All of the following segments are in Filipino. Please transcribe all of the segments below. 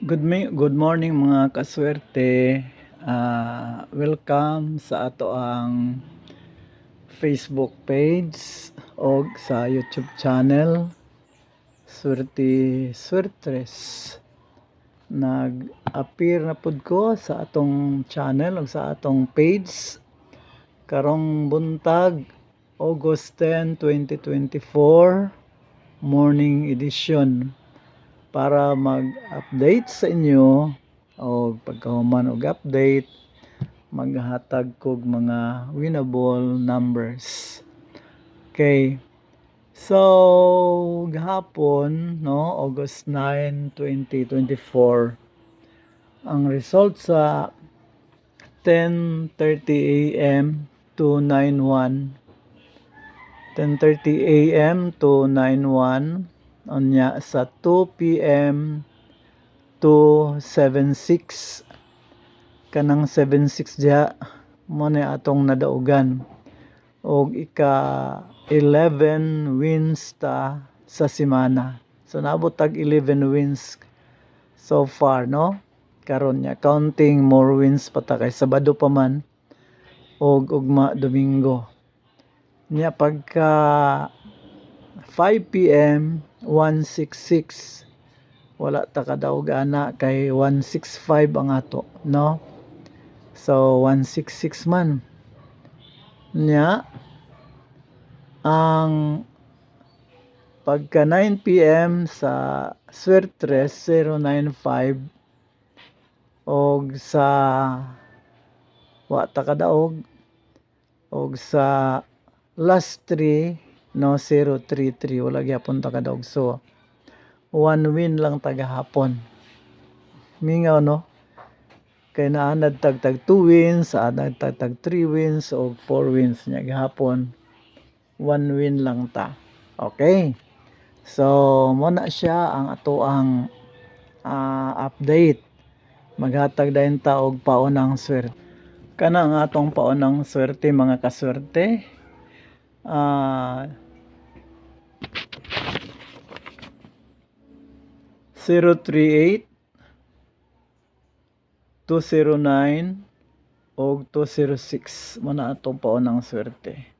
Good morning mga kaswerte. Welcome sa ato ang Facebook page o sa YouTube channel Swerte Swertres. Nag-appear na pud ko sa atong channel o sa atong page karong buntag August 10, 2024 morning edition para mag-update sa inyo o pagkahuman og update maghatag kog mga winnable numbers. Okay. So gahapon no August 9, 2024 ang result sa 10:30 AM to 9:01 10:30 AM to 9:01 unya sa 2 PM to 7:06 kanang 7:06 diha mo na atong nadaugan og ika 11 wins ta sa semana. So naabot tag 11 wins so far no karon nya counting more wins pa ta kay Sabado pa man og ugma Domingo nya pagka 5 PM 166 wala ta kadaog ana kay 165 ang ato no. So 166 man nya ang pagka 9 PM sa Swertres 095 og sa wa ta kadaog og sa last 3 no 033 wala gyapon ta kadaog. So one win lang tagahapon mingaw no kay naanad tag 2 wins anad tag 3 wins o 4 wins nya gihapon one win lang ta. Okay, so mo na siya ang atoang update. Maghatag dayon ta og paunang swerte kana ang atong paunang swerte mga kaswerte. 038 209 og 206 mo na atong paunang swerte.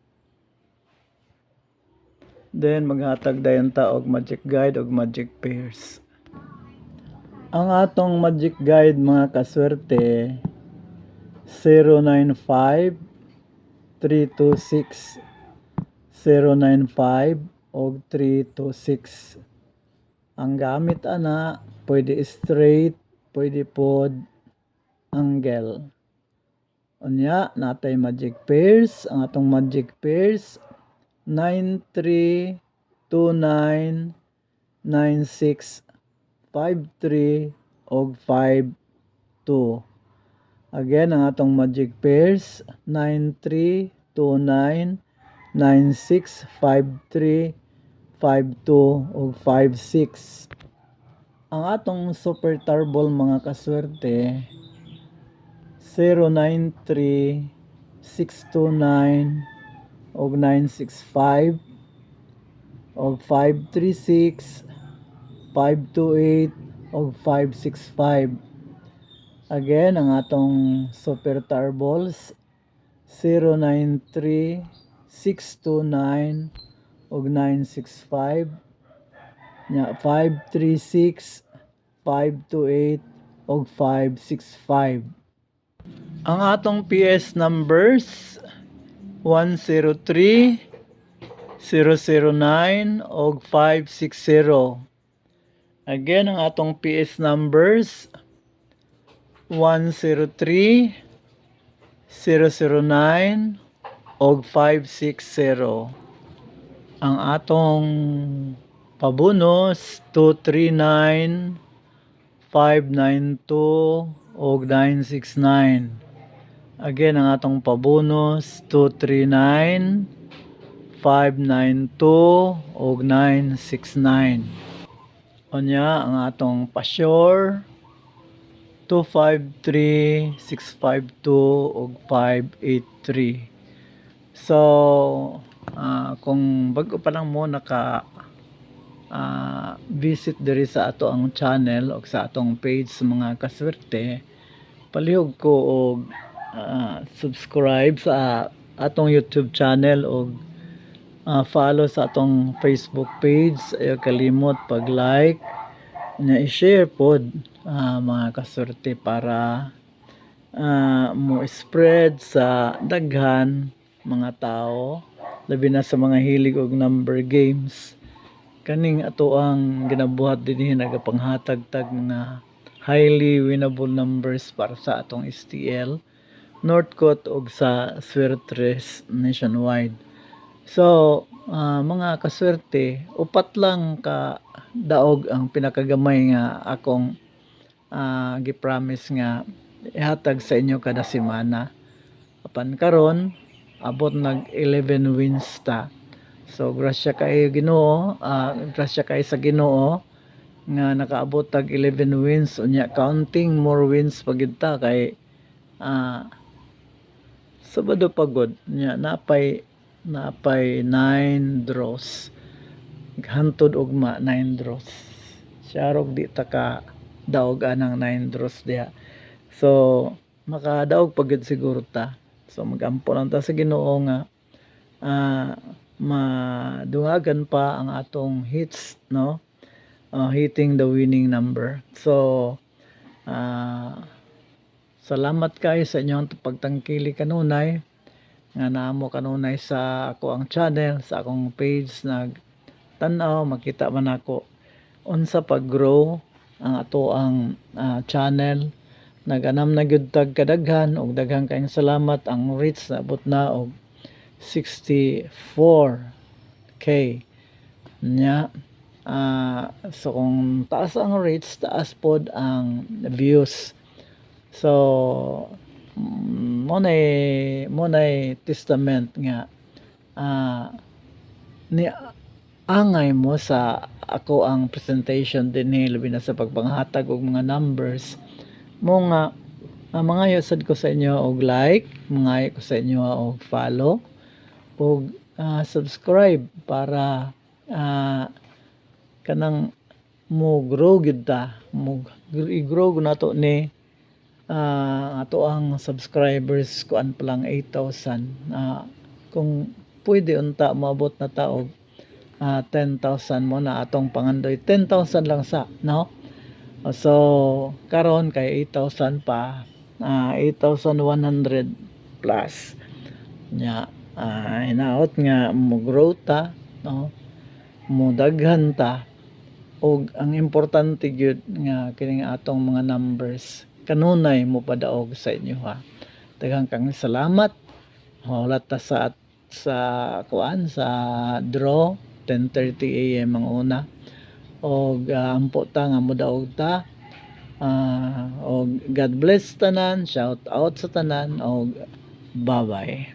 Then maghatag dayon ta og magic guide og magic pairs. Ang atong magic guide mga kaswerte 095 326 095 og 326. Ang gamit ana pwede straight, pwede pod angle. Unya natay magic pairs, ang atong magic pairs 93 29 96 53 og 52. Again ang atong magic pairs 93 29 96 53 52 og 56. Ang atong super tarbol mga kaswerte 093 629 og 965 og 536 528 og 565. Again ang atong super tarbols 093 629 og 965 nya 536 528 og 565. Ang atong PS numbers 103 009 og 560. Again ang atong PS numbers 103 009 og 560. Ang atong pabonus 239 592 og 969. Again ang atong pabonus 239 592 og 969. Unya ang atong pa-sure 253 652 og 583. So kung bago pa lang mo naka visit diri sa ato ang channel o sa atong page sa mga kaswerte, palihog ko og subscribe sa atong YouTube channel o follow sa atong Facebook page. Ayaw kalimot pag-like na i-share pod mga kaswerte para mo spread sa daghan mga tao, labi na sa mga hilig og number games. Kaning ato ang ginabuhat dinhi nagapanghatag-tag mga highly winnable numbers para sa atong STL, Northcote ug sa Swertres nationwide. So, mga kaswerte, upat lang ka daog ang pinakagamay nga akong gipromise nga ihatag sa inyo kada semana. Apan karon abot nag 11 wins ta. So grasya kay Ginoo, grasya kay sa Ginoo nga nakaabot tag 11 wins, unya counting more wins pagid ta kay Sabado pagod nya napay 9 draws. Hantod ugma 9 draws. Syarog di ta ka daog anang 9 draws diha. So makadaog pagid siguro ta. So magampo lang ta sa Ginoo nga madungagan pa ang atong hits, no? Hitting the winning number. So salamat kayo sa inyong pagtangkili kanunay nga naamo kanunay sa ako ang channel, sa akong page. Nagtanaw makita man ako unsa pag-grow ang ato ang channel. Naganam na gyud tag kadaghan og daghang kayong salamat. Ang reach naabot na og 64k nya. So kung taas ang reach, taas pod ang views. So mo nay testament nga ni angay mo sa ako ang presentation dinhi, labi na sa pagpanghatag og mga numbers mo nga. Mga sad ko sa inyo og like, mga ko sa inyo og follow og subscribe para kanang mo grow gid ta, mo i-grow nato ni ato ang subscribers kuan pa lang 8,000. Kung pwede unta maabot na ta og 10,000 mo na atong pangandoy. 10,000 lang sa, no? So karon kay 8,000 pa, 8,100 plus nya. Hinaot nga mo grow ta, no? Mo daghan ta og ang importante gyud nga kining atong mga numbers kanunay mo padaog sa inyo, ha. Daghang kang salamat. Hulat ta sa kuan sa draw 10:30 AM ang una. Og ampo ta nga modaog ta. Og God bless tanan, shout out sa tanan og bye bye.